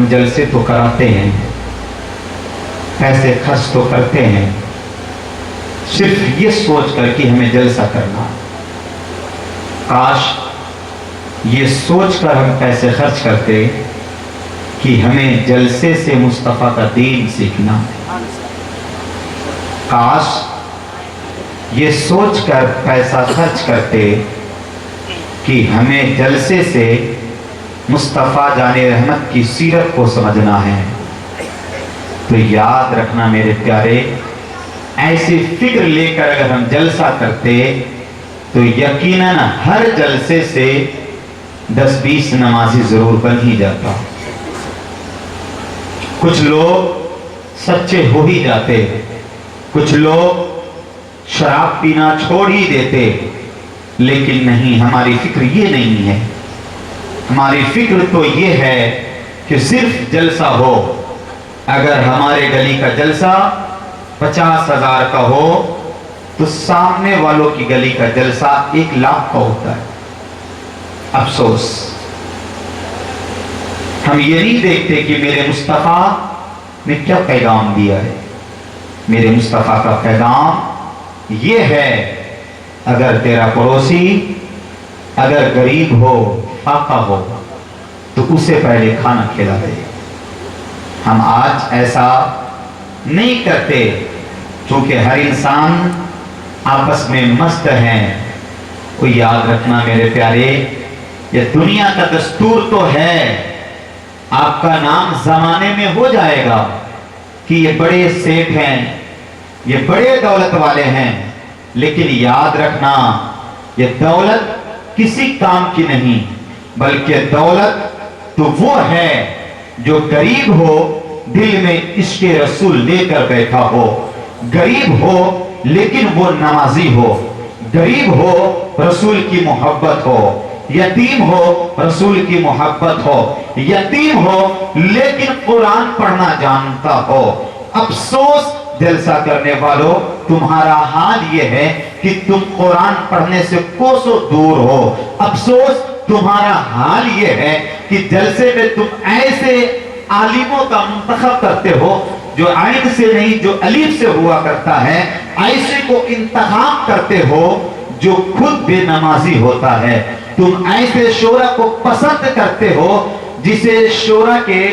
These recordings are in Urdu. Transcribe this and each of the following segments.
ہم جلسے تو کراتے ہیں، پیسے خرچ تو کرتے ہیں، صرف یہ سوچ کر کہ ہمیں جلسہ کرنا۔ کاش یہ سوچ کر ہم پیسے خرچ کرتے کہ ہمیں جلسے سے مصطفیٰ کا دین سیکھنا۔ کاش یہ سوچ کر پیسہ خرچ کرتے کہ ہمیں جلسے سے مصطفیٰ جان رحمت کی سیرت کو سمجھنا ہے۔ تو یاد رکھنا میرے پیارے، ایسی فکر لے کر اگر ہم جلسہ کرتے تو یقیناً ہر جلسے سے 10-20 نمازی ضرور بن ہی جاتا۔ کچھ لوگ سچے ہو ہی جاتے، کچھ لوگ شراب پینا چھوڑ ہی دیتے، لیکن نہیں، ہماری فکر یہ نہیں ہے۔ ہماری فکر تو یہ ہے کہ صرف جلسہ ہو۔ اگر ہمارے گلی کا جلسہ 50,000 کا ہو تو سامنے والوں کی گلی کا جلسہ 1,00,000 کا ہوتا ہے۔ افسوس، ہم یہ نہیں دیکھتے کہ میرے مصطفیٰ نے کیا پیغام دیا ہے۔ میرے مصطفیٰ کا پیغام یہ ہے، اگر تیرا پڑوسی اگر غریب ہو، فاقہ ہو، تو اسے پہلے کھانا کھلا دے۔ ہم آج ایسا نہیں کرتے، چونکہ ہر انسان آپس میں مست ہیں۔ کو یاد رکھنا میرے پیارے، یہ دنیا کا دستور تو ہے، آپ کا نام زمانے میں ہو جائے گا کہ یہ بڑے سیٹ ہیں، یہ بڑے دولت والے ہیں، لیکن یاد رکھنا یہ دولت کسی کام کی نہیں، بلکہ دولت تو وہ ہے جو غریب ہو، دل میں عشق رسول لے کر بیٹھا ہو، غریب ہو لیکن وہ نمازی ہو، غریب ہو رسول کی محبت ہو، یتیم ہو رسول کی محبت ہو، یتیم ہو لیکن قرآن پڑھنا جانتا ہو۔ افسوس جلسہ کرنے والوں، تمہارا حال یہ ہے کہ تم قرآن پڑھنے سے کوسوں دور ہو۔ افسوس تمہارا حال یہ ہے کہ جلسے میں تم ایسے عالموں کا منتخب کرتے ہو جو عین سے نہیں، جو الف سے ہوا کرتا ہے، ایسے کو انتخاب کرتے ہو جو خود بے نمازی ہوتا ہے۔ تم ایسے شورا کو پسند کرتے ہو جسے شورا کے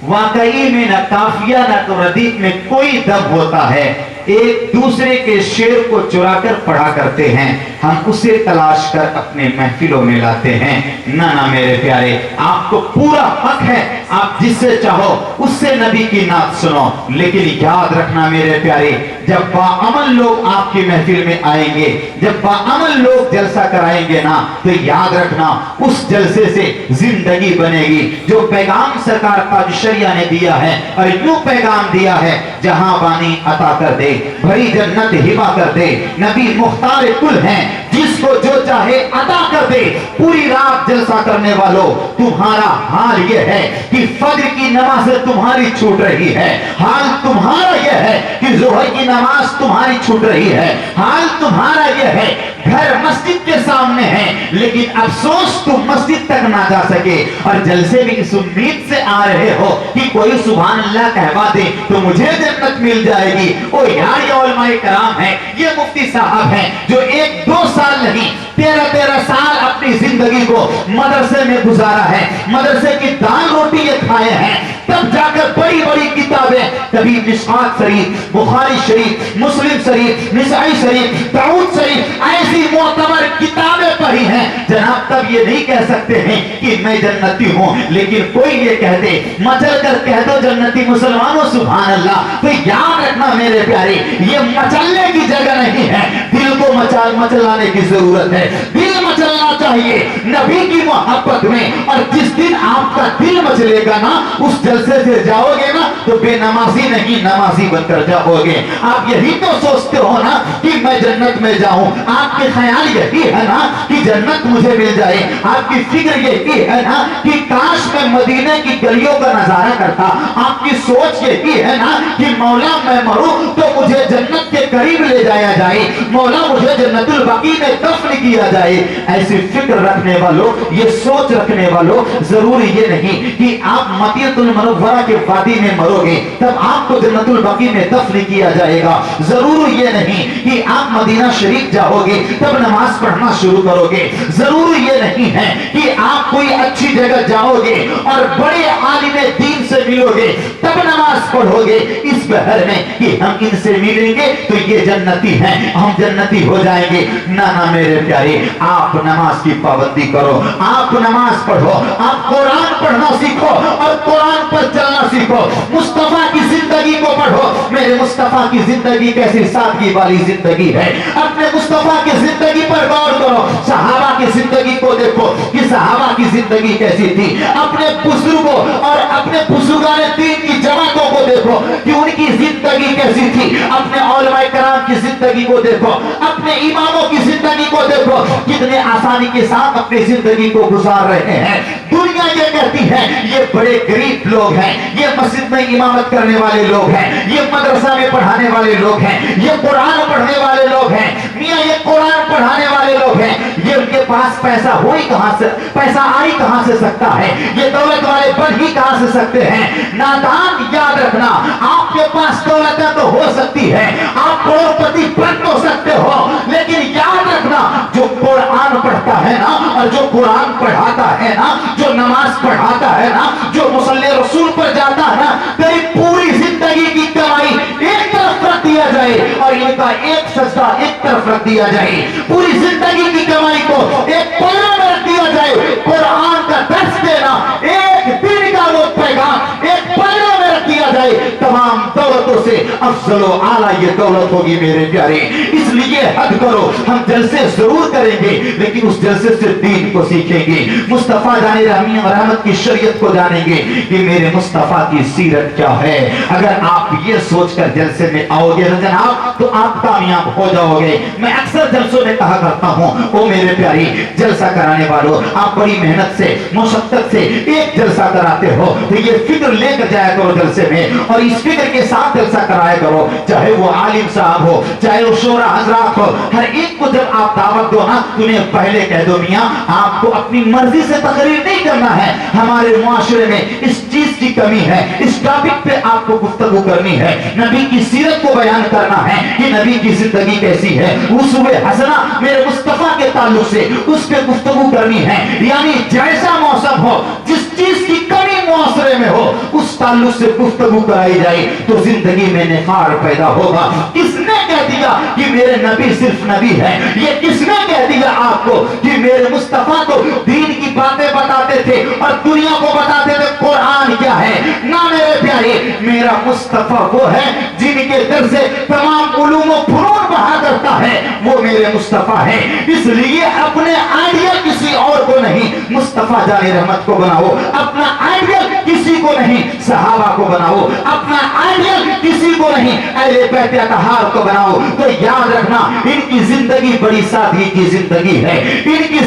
واقعی میں نہ قافیہ نہ تو ردیف میں کوئی دب ہوتا ہے، ایک دوسرے کے شعر کو چرا کر پڑھا کرتے ہیں، ہم اسے تلاش کر اپنے محفلوں میں لاتے ہیں۔ نہ میرے پیارے، آپ کو پورا حق ہے، آپ جس سے چاہو اس سے نبی کی نعت سنو، لیکن یاد رکھنا میرے پیارے، جب باعمل لوگ آپ کی محفل میں آئیں گے، جب باعمل لوگ جلسہ کرائیں گے نا، تو یاد رکھنا اس جلسے سے زندگی بنے گی۔ جو پیغام سرکار تاج شریعہ نے دیا ہے، اور یوں پیغام دیا ہے، جہاں بانی عطا کر دے، بھری جنت ہبا کر دے، نبی مختار کل ہیں، جس کو جو چاہے عطا کر دے۔ پوری رات جلسہ کرنے والوں، تمہارا حال یہ ہے کہ فجر کی نماز تمہاری چھوٹ رہی ہے، حال تمہارا یہ ہے کہ ظہر کی نماز تمہاری چھوٹ رہی ہے، حال تمہارا یہ ہے گھر مسجد کے سامنے ہے، لیکن افسوس تم مسجد تک نہ جا سکے، اور جلسے میں اس امید سے آ رہے ہو کہ کوئی سبحان اللہ کہوا دے تو مجھے جنت مل جائے گی۔ او یار، یہ علماء کرام ہیں، یہ مفتی صاحب ہیں جو 1-2 سال نہیں 13 سال اپنی زندگی کو مدرسے میں گزارا ہے، مدرسے کی دال روٹی یہ کھائے ہیں، تب جا کر بڑی بڑی کتابیں، کبھی مشکوٰۃ شریف، بخاری شریف، مسلم شریف، نسائی شریف، داؤد شریف، ایسی معتبر کتابیں پڑھی ہیں جناب۔ تب یہ نہیں کہہ سکتے ہیں کہ میں جنتی ہوں، لیکن کوئی یہ کہہ دے، مچل کر کہہ دو جنتی مسلمانوں سبحان اللہ۔ تو یاد رکھنا میرے پیارے، یہ مچلنے کی جگہ نہیں ہے، دل کو مچلانے کی ضرورت ہے، دل مچلنا چاہیے نبی کی محبت میں، اور جس دن آپ کا دل مچلے گا نا، اس جلسے سے جاؤ گے نا، تو بے نمازی نہیں نمازی بن کر جاؤگے۔ آپ یہی تو سوچتے ہو نا کہ میں جنت میں جاؤں، آپ کے خیال یہی ہے نا کہ جنت مجھے مل جائے، آپ کی فکر یہی ہے نا کہ کاش میں مدینے کی گلیوں کا نظارہ کرتا، آپ کی سوچ یہی ہے نا کہ مولا میں مروں تو مجھے جنت کے قریب لے جایا جائے، مولا مجھے جنت البقیع میں دفن کیا جائے۔ ایسی فکر رکھنے والوں، یہ سوچ رکھنے والوں، ضروری یہ نہیں کہ آپ مدینہ المنورہ کے وادی میں مرو گے تب آپ کو جنت البقیع میں دفن کیا جائے گا، ضرور یہ نہیں کہ آپ مدینہ شریف جاؤ گے تب نماز پڑھنا شروع کرو گے، ضرور یہ نہیں ہے کہ آپ کوئی اچھی جگہ جاؤ گے اور بڑے عالم دین سے ملو گے تب نماز پڑھو گے اس بہر میں کہ ہم ان سے ملیں گے تو یہ جنتی ہیں، ہم جنتی ہو جائیں گے۔ نہ میرے پیارے، آپ نماز کی پابندی کرو، آپ نماز پڑھو، آپ قرآن پڑھنا سیکھو اور قرآن پر چلنا سیکھو، مصطفیٰ کی زندگی کو پڑھو۔ میرے مصطفیٰ کی زندگی کیسی سادگی والی زندگی ہے، اپنے مصطفیٰ کی زندگی پر غور کرو، صحابہ کی زندگی کو دیکھو کہ صحابہ کی زندگی کیسی تھی، اپنے بزرگوں اور اپنے بزرگان دین کی جماعتوں کو دیکھو کہ ان کی زندگی کیسی تھی، اپنے علماء کرام کی زندگی کو دیکھو، اپنے اماموں کی زندگی کو دیکھو، کتنے آسانی کے ساتھ اپنی زندگی کو گزار رہے ہیں۔ دنیا یہ کہتی ہے یہ بڑے غریب لوگ ہیں، یہ مسجد میں امامت کرنے والے لوگ ہیں، یہ مدرسہ میں پڑھانے والے لوگ ہیں، یہ قرآن پڑھنے والے لوگ ہیں، میاں یہ قرآن پڑھانے والے لوگ ہیں، یہ ان کے پاس پیسہ ہوئی کہاں سے، پیسہ آئی کہاں سے سکتا ہے، یہ دولت والے بن ہی کہاں سے سکتے ہیں۔ نادان، یاد رکھنا، آپ کے پاس دولت تو ہو سکتی ہے، آپ کروڑپتی بن تو سکتے ہو، لیکن یاد رکھنا جو قرآن پڑھتا ہے نا اور جو قرآن پڑھاتا ہے نا، جو نماز پڑھاتا ہے نا، جو مصلی رسول پر جاتا ہے نا، تیری پوری زندگی کی کمائی ایک طرف رکھ دیا جائے اور ان کا ایک سجدہ ایک طرف رکھ دیا جائے، پوری زندگی کی کمائی کو ایک پلڑے میں رکھ دیا جائے، قرآن کا درس دینا ایک دن کا وہ پیغام ایک پلڑے میں رکھ دیا جائے، تمام دولتوں سے افضل و اعلی یہ دولت ہوگی میرے پیارے۔ اس لیے حد کرو، ہم جلسے ضرور کریں گے لیکن اس جلسے سے دین کو سیکھیں گے، مصطفیٰ جان رحمت کی شریعت کو جانیں گے کہ میرے مصطفیٰ کی سیرت کیا ہے۔ اگر آپ یہ سوچ کر جلسے میں آؤ گے نا جناب تو آپ کامیاب ہو جاؤ گے۔ میں اکثر جلسوں میں کہا کرتا ہوں، او میرے پیاری جلسہ کرانے والوں، آپ بڑی محنت سے مشقت سے ایک جلسہ کراتے ہو تو یہ فکر لے کر جایا کرو جلسے میں، اور اس فکر کے ساتھ جلسہ کرایا کرو، چاہے وہ عالم صاحب ہو چاہے وہ شورا حضرات ہو، ہر ایک کو جب آپ دعوت دو نا انہیں پہلے کہہ دو میاں آپ کو اپنی مرضی سے تقریر نہیں کرنا ہے، ہمارے معاشرے میں اس چیز کی کمی ہے، اس ٹاپک پہ آپ کو گفتگو کرنی ہے، نبی کی سیرت کو بیان کرنا ہے کہ نبی کی زندگی کیسی ہے، اسوہ حسنہ میرے مصطفیٰ کے تعلق سے اس پہ گفتگو کرنی ہے، یعنی جیسا موسم ہو، جس چیز کی کمی معاشرے میں ہو اس تعلق سے گفتگو کرائی جائے تو زندگی میں نخار پیدا ہوگا۔ کس نے کہہ دیا کہ میرے نبی صرف نبی ہے؟ یہ کس نے کہہ دیا آپ کو کہ میرے مصطفیٰ تو دین کی باتیں بتاتے تھے اور دنیا کو بتاتے تھے قرآن کیا ہے؟ نہ میرے پیارے، میرا مصطفیٰ وہ ہے جن کے در سے تمام علوم و فنون بہا کرتا ہے، وہ میرے مصطفیٰ ہے۔ اس لیے اپنے آئیڈیا کسی اور کو نہیں، مصطفیٰ جان رحمت کو بناؤ، اپنا آئیڈیا کسی کو نہیں، صحابہ کو بناؤ، اپنا آئیڈیا کسی کو نہیں، اہل بیت اطہار کو بناؤ۔ تو یاد رکھنا ان کی زندگی بڑی سادگی کی زندگی ہے، ان کی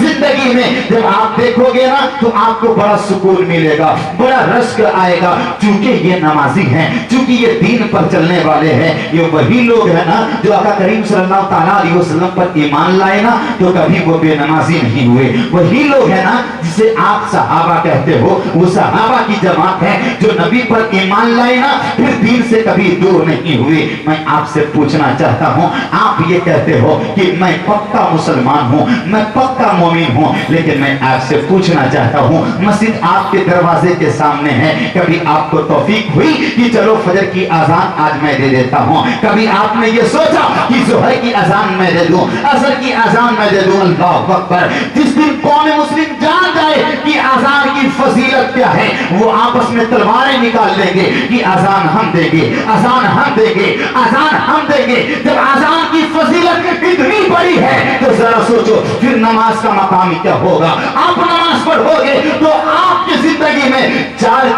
زندگی میں جب آپ دیکھو گے نا تو آپ کو بڑا سکون ملے گا، بڑا رشک آئے گا، چونکہ یہ نمازی ہیں، چونکہ یہ دین پر چلنے والے ہیں، یہ وہی لوگ ہیں نا جو آقا کریم صلی اللہ تعالیٰ علیہ وسلم پر ایمان لائے نا تو کبھی وہ بے نمازی نہیں ہوئے، وہی لوگ ہیں نا جسے آپ صحابہ کہتے ہو، وہ صحابہ کی جماعت ہے جو نبی پر ایمان لائے نا پھر دین سے کبھی دور نہیں ہوئے۔ میں آپ سے پوچھنا چاہتا ہوں، آپ یہ کہتے ہو کہ میں پکا مسلمان ہوں، میں پکا مومن ہوں، لیکن میں آپ سے پوچھنا چاہتا ہوں مسجد آپ کے دروازے کے سامنے ہے، کبھی آپ کو توفیق ہوئی کہ چلو فجر کی اذان آج میں دے دیتا ہوں؟ کبھی آپ نے یہ سوچا کہ ظہر کی اذان میں دے دوں، عصر کی اذان میں دے دوں؟ اللہ اکبر! جس دن قوم مسلم جان جائے کہ اذان کی فضیلت کیا ہے وہ آپس میں تلواریں نکال لیں گے کہ اذان ہم دیں گے، اذان ہم دیں گے، اذان ہم دیں گے۔ جب اذان کی فضیلت اتنی بڑی ہے تو ذرا سوچو پھر نماز کا مقام کیا ہوگا؟ آپ نماز پڑھو گے تو آپ کی زندگی میں چار